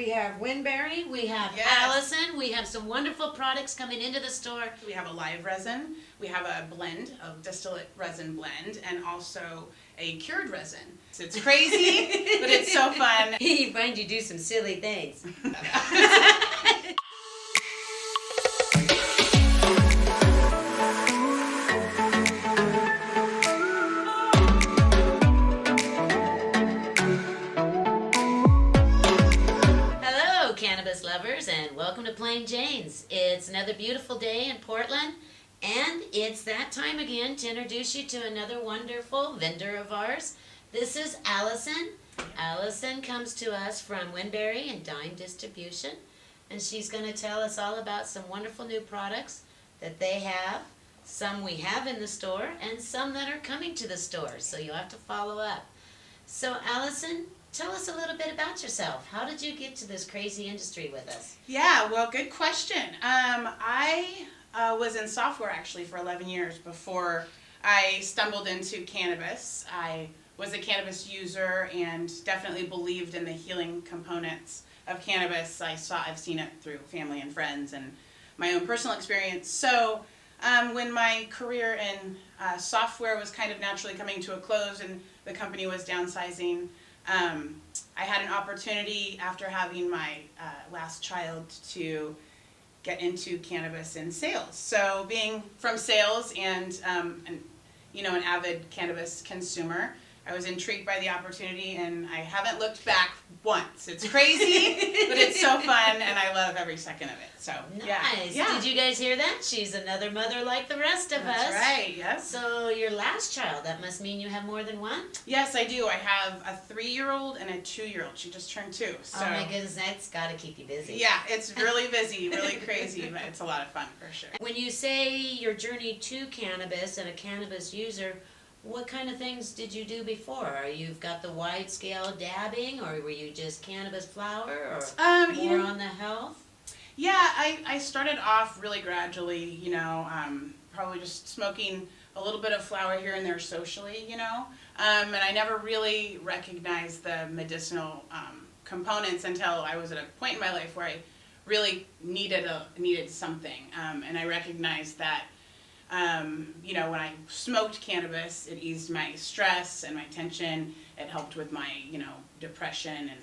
We have Winberry, we have Alison, we have some wonderful products coming into the store. We have a live resin, we have a blend of distillate resin blend, and also a cured resin. So it's crazy, but it's so fun. You find you do some silly things. Cannabis lovers, and welcome to Plain Jane's. It's another beautiful day in Portland, and it's that time again to introduce you to another wonderful vendor of ours. This is Alison. Alison comes to us from Winberry and Dyme Distribution, and she's going to tell us all about some wonderful new products that they have. Some we have in the store, and some that are coming to the store, so you'll have to follow up. So Alison, tell us a little bit about yourself. How did you get to this crazy industry with us? Yeah, well, good question. I was in software actually for 11 years before I stumbled into cannabis. I was a cannabis user and definitely believed in the healing components of cannabis. I've seen it through family and friends and my own personal experience. So when my career in software was kind of naturally coming to a close and the company was downsizing, I had an opportunity after having my last child to get into cannabis in sales. So being from sales and an avid cannabis consumer, I was intrigued by the opportunity, and I haven't looked back once. It's crazy, but it's so fun, and I love every second of it. So nice. Yeah. Did you guys hear that? She's another mother like the rest of us. That's right. Yes. So your last child, that must mean you have more than one? Yes, I do. I have a 3-year-old and a 2-year-old. She just turned 2. So. Oh my goodness, that's got to keep you busy. Yeah, it's really busy, really crazy, but it's a lot of fun for sure. When you say your journey to cannabis and a cannabis user, what kind of things did you do before? You've got the wide scale dabbing, or were you just cannabis flower, or more on the health? Yeah, I started off really gradually, probably just smoking a little bit of flower here and there socially, and I never really recognized the medicinal components until I was at a point in my life where I really needed something, and I recognized that when I smoked cannabis, it eased my stress and my tension. It helped with my, depression. And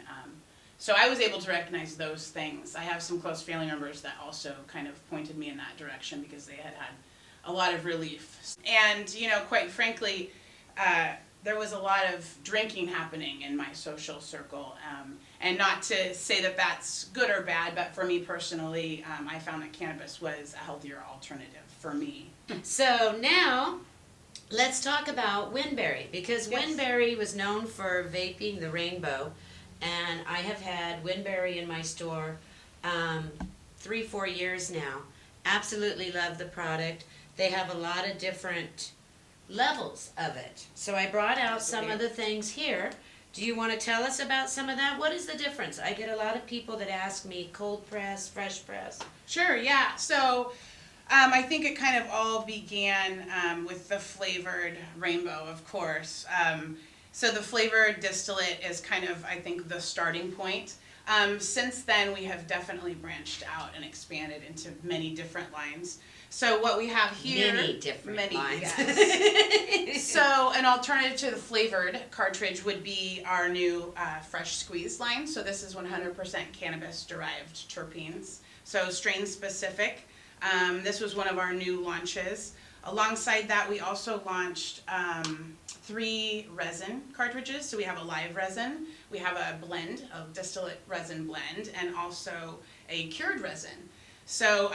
so I was able to recognize those things. I have some close family members that also kind of pointed me in that direction because they had a lot of relief. And, quite frankly, there was a lot of drinking happening in my social circle. And not to say that that's good or bad, but for me personally, I found that cannabis was a healthier alternative for me. So now, let's talk about Winberry, because Yes. Winberry was known for vaping the rainbow, and I have had Winberry in my store 3-4 years now. Absolutely love the product. They have a lot of different levels of it. So I brought out some of the things here. Do you want to tell us about some of that? What is the difference? I get a lot of people that ask me cold press, fresh press. Sure, yeah. So I think it kind of all began with the flavored rainbow, of course. So the flavored distillate is kind of, I think, the starting point. Since then, we have definitely branched out and expanded into many different lines. So what we have here... Many different lines. Yes. So an alternative to the flavored cartridge would be our new fresh squeeze line. So this is 100% cannabis-derived terpenes. So strain-specific. This was one of our new launches. Alongside that, we also launched 3 resin cartridges. So we have a live resin, we have a blend of distillate resin blend, and also a cured resin. So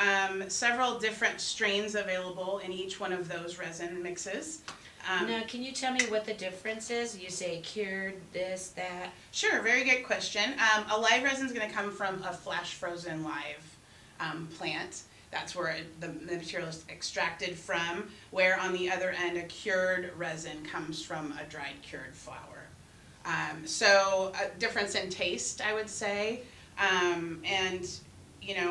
several different strains available in each one of those resin mixes. Now, can you tell me what the difference is? You say cured, this, that. Sure, very good question. A live resin is going to come from a flash frozen live plant. That's where the material is extracted from, where on the other end a cured resin comes from a dried cured flower. So a difference in taste, I would say, and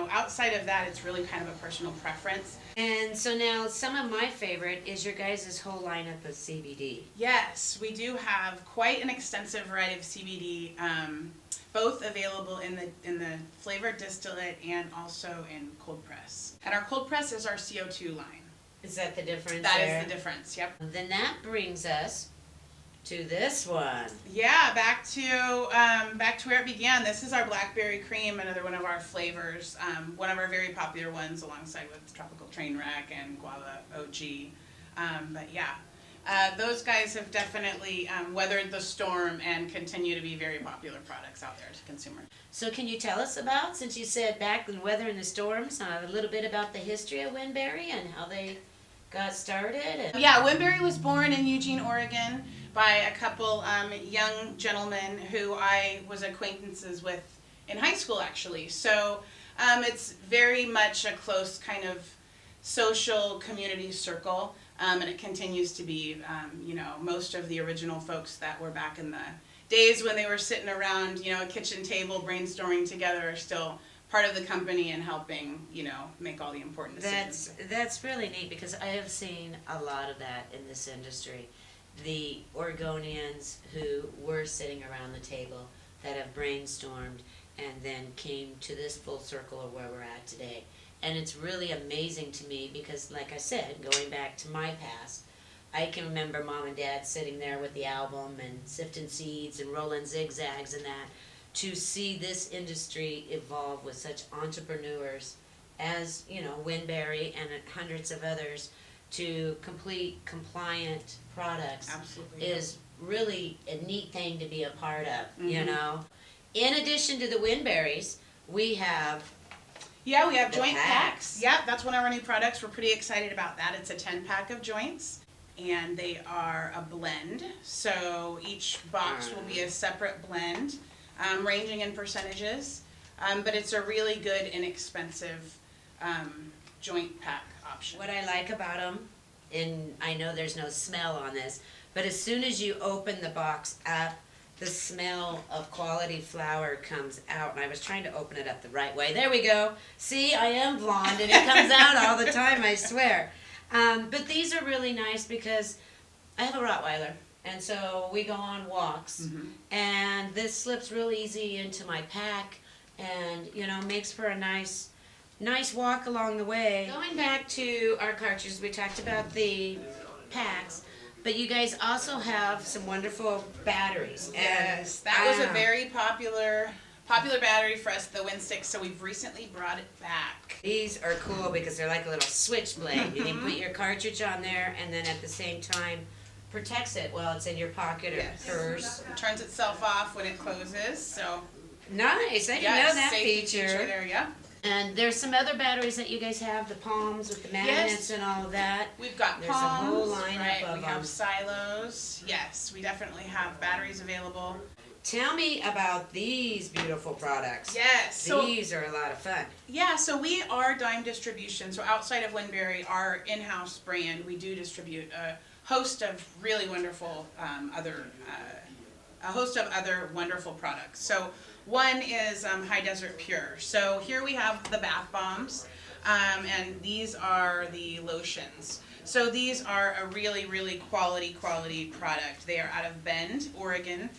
outside of that, it's really kind of a personal preference. And so now some of my favorite is your guys' whole lineup of CBD. Yes, we do have quite an extensive variety of CBD both available in the flavored distillate and also in cold press. And our cold press is our CO2 line. Is that the difference That there? is the difference, yep. Then that brings us to this one. Yeah, back to where it began. This is our Blackberry Cream, another one of our flavors, one of our very popular ones alongside with Tropical Trainwreck and Guava OG. But yeah, those guys have definitely weathered the storm and continue to be very popular products out there to consumers. So can you tell us about, since you said back in weathering the storms, a little bit about the history of Winberry and how they got started? Yeah, Winberry was born in Eugene, Oregon by a couple young gentlemen who I was acquaintances with in high school, actually. So it's very much a close kind of social community circle, and it continues to be, most of the original folks that were back in the days when they were sitting around, a kitchen table brainstorming together are still part of the company and helping, make all the important decisions. That's really neat, because I have seen a lot of that in this industry. The Oregonians who were sitting around the table that have brainstormed and then came to this full circle of where we're at today. And it's really amazing to me because, like I said, going back to my past, I can remember Mom and Dad sitting there with the album and sifting seeds and rolling zigzags and that. To see this industry evolve with such entrepreneurs as, Winberry and hundreds of others to complete compliant products. Absolutely. Is really a neat thing to be a part of, Mm-hmm. In addition to the Winberries, we have... Yeah, we have the joint packs. packs. Yeah, that's one of our new products. We're pretty excited about that. It's a 10-pack of joints, and they are a blend. So each box will be a separate blend, ranging in percentages. But it's a really good, inexpensive joint pack option. What I like about them, and I know there's no smell on this, but as soon as you open the box up, the smell of quality flower comes out. And I was trying to open it up the right way. There we go. See, I am blonde, and it comes out all the time, I swear. But these are really nice because I have a Rottweiler, and so we go on walks. And this slips real easy into my pack and, makes for a nice walk along the way. Going back to our cartridges, we talked about the packs, but you guys also have some wonderful batteries. Yes, that was a very popular battery for us, the WinStick, so we've recently brought it back. These are cool because they're like a little switchblade. And you put your cartridge on there, and then at the same time protects it while it's in your pocket or purse. It turns itself off when it closes, so... Nice, I didn't know that safety feature there, yeah. And there's some other batteries that you guys have, the palms with the magnets and all of that. We've got There's palms, a whole lineup right? of We have silos. Yes, we definitely have batteries available. Tell me about these beautiful products. Yes. These are a lot of fun. Yeah, so we are Dyme Distribution. So outside of Winberry, our in-house brand, we do distribute a host of really wonderful other wonderful products. So one is High Desert Pure. So here we have the bath bombs, and these are the lotions. So these are a really, really quality product. They are out of Bend, Oregon.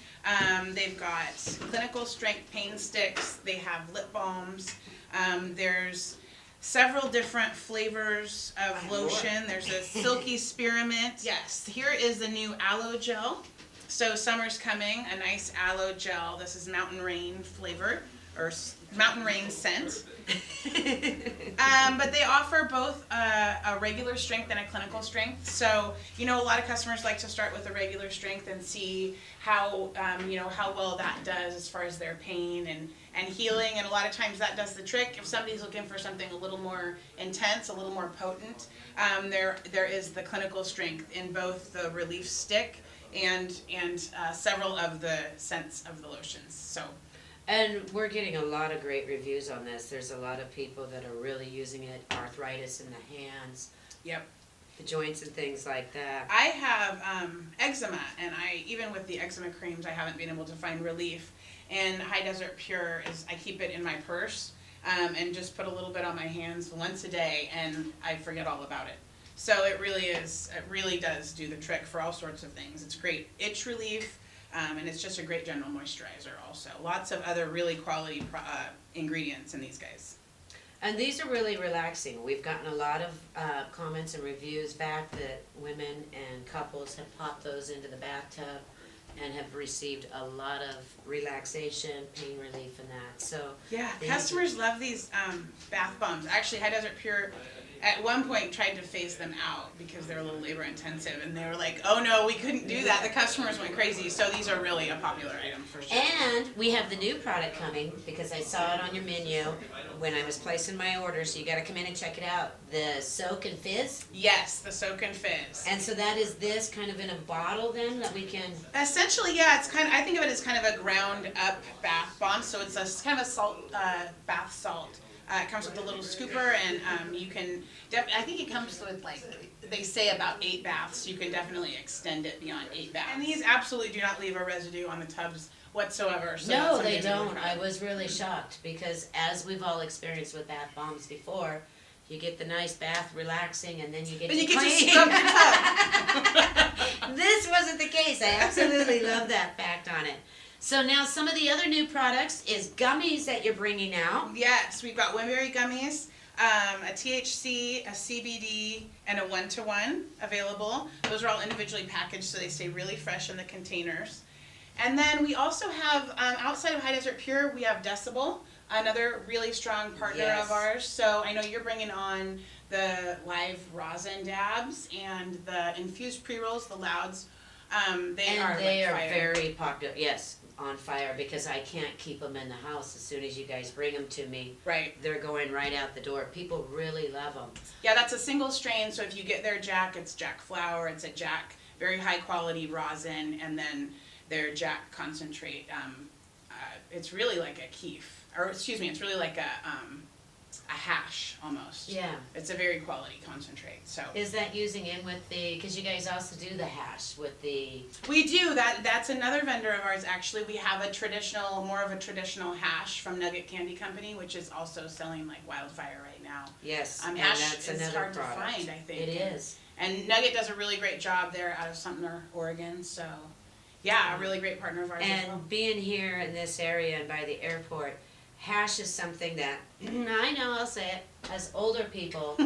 They've got clinical strength pain sticks. They have lip balms. There's several different flavors of lotion. There's a silky spearmint. Yes, here is the new Aloe Gel. So summer's coming, a nice aloe gel. This is Mountain Rain flavor, or Mountain Rain scent. But they offer both a regular strength and a clinical strength. So, a lot of customers like to start with a regular strength and see how well that does as far as their pain and healing. And a lot of times that does the trick. If somebody's looking for something a little more intense, a little more potent, there is the clinical strength in both the relief stick and several of the scents of the lotions. So, and we're getting a lot of great reviews on this. There's a lot of people that are really using it. Arthritis in the hands. Yep. The joints and things like that. I have eczema, and even with the eczema creams, I haven't been able to find relief. And High Desert Pure I keep it in my purse and just put a little bit on my hands once a day, and I forget all about it. So it really does do the trick for all sorts of things. It's great itch relief. And it's just a great general moisturizer also. Lots of other really quality ingredients in these guys. And these are really relaxing. We've gotten a lot of comments and reviews back that women and couples have popped those into the bathtub and have received a lot of relaxation, pain relief, and that. So yeah, customers love these bath bombs. Actually, High Desert Pure at one point tried to phase them out because they're a little labor intensive, and they were like, oh no, we couldn't do that. The customers went crazy. So these are really a popular item for sure. And we have the new product coming because I saw it on your menu when I was placing my order, so you got to come in and check it out. The Soak and Fizz. Yes, the Soak and Fizz. And so that is this kind of in a bottle then that we can. Essentially, yeah, it's kind of, I think of it as kind of a ground up bath bomb. So it's kind of a salt bath salt. It comes with a little scooper, and you can. I think it comes with, like they say, about 8 baths. You can definitely extend it beyond 8 baths. And these absolutely do not leave a residue on the tubs whatsoever. So no, they don't. I was really shocked because, as we've all experienced with bath bombs before, you get the nice bath relaxing, and then you get to scrub your tub. This wasn't the case. I absolutely love that fact on it. So now some of the other new products is gummies that you're bringing out. Yes, we've got Winberry gummies, a THC, a CBD, and a 1-to-1 available. Those are all individually packaged so they stay really fresh in the containers. And then we also have, outside of High Desert Pure, we have Decibel, another really strong partner of ours. So I know you're bringing on the live rosin dabs and the infused pre-rolls, the Louds. They are very popular. Yes. On fire because I can't keep them in the house. As soon as you guys bring them to me, right, they're going right out the door. People really love them. Yeah, that's a single strain, so if you get their Jack, it's Jack flower, it's a Jack very high quality rosin, and then their Jack concentrate. It's really like a keef, or excuse me, it's really like a hash almost. Yeah. It's a very quality concentrate. So is that using in with the, because you guys also do the hash with the. We do. That's another vendor of ours actually. We have more of a traditional hash from Nugget Candy Company, which is also selling like wildfire right now. Yes. And hash is hard to find, I think. It is. And Nugget does a really great job there out of Sumter, Oregon. So yeah, a really great partner of ours as well. And being here in this area and by the airport, hash is something that, I know I'll say it, as older people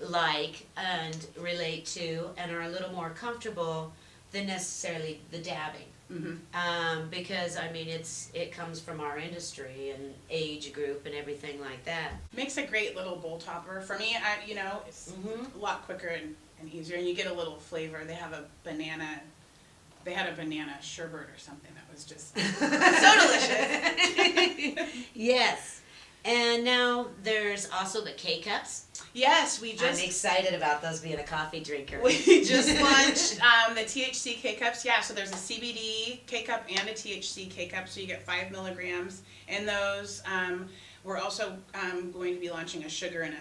like and relate to and are a little more comfortable than necessarily the dabbing. Mm-hmm. Because, I mean, it comes from our industry and age group and everything like that. Makes a great little bowl topper. For me, it's a lot quicker and easier, and you get a little flavor. They had a banana sherbet or something that was just so delicious. Yes. And now there's also the K-Cups. Yes, I'm excited about those being a coffee drinker. We just launched the THC K-Cups. Yeah, so there's a CBD K-Cup and a THC K-Cup, so you get 5 milligrams in those. We're also going to be launching a sugar and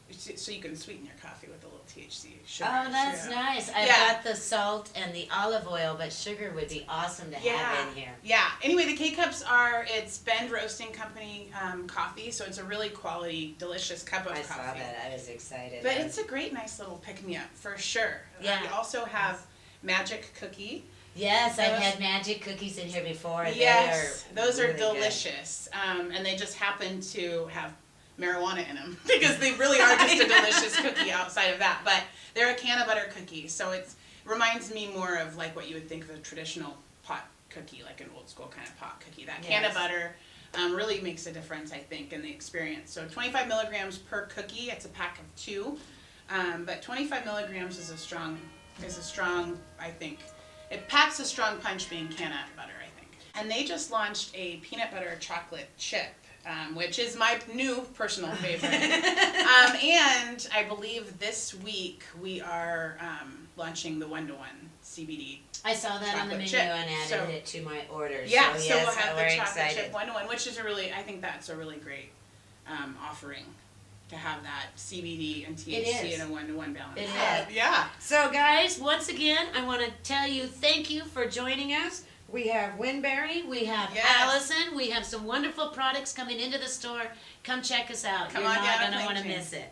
so you can sweeten your coffee with a little THC sugar. Oh, that's nice. I've got the salt and the olive oil, but sugar would be awesome to have in here. Yeah. Anyway, the K-Cups it's Bend Roasting Company coffee, so it's a really quality, delicious cup of coffee. I saw that. I was excited. But it's a great, nice little pick-me-up, for sure. Yeah. We also have Magic Cookie. Yes, I've had magic cookies in here before. Yes, those are really delicious. And they just happen to have marijuana in them because they really are just a delicious cookie outside of that. But they're a can of butter cookie, so it reminds me more of like what you would think of a traditional pot cookie, like an old school kind of pot cookie. That can of butter really makes a difference, I think, in the experience. So 25 milligrams per cookie. It's a pack of 2, but 25 milligrams is a strong. I think it packs a strong punch, being can of butter, I think. And they just launched a peanut butter chocolate chip. Which is my new personal favorite. And I believe this week we are launching the 1-to-1 CBD. I saw that on the menu and added it to my orders. Yeah, so yes, we'll have the chocolate chip 1-to-1, which is I think that's a really great offering to have that CBD and THC in a 1-to-1 balance. It is. Yeah. So guys, once again, I want to tell you thank you for joining us. We have Winberry, we have Alison, we have some wonderful products coming into the store. Come check us out. You're not going to want to miss it.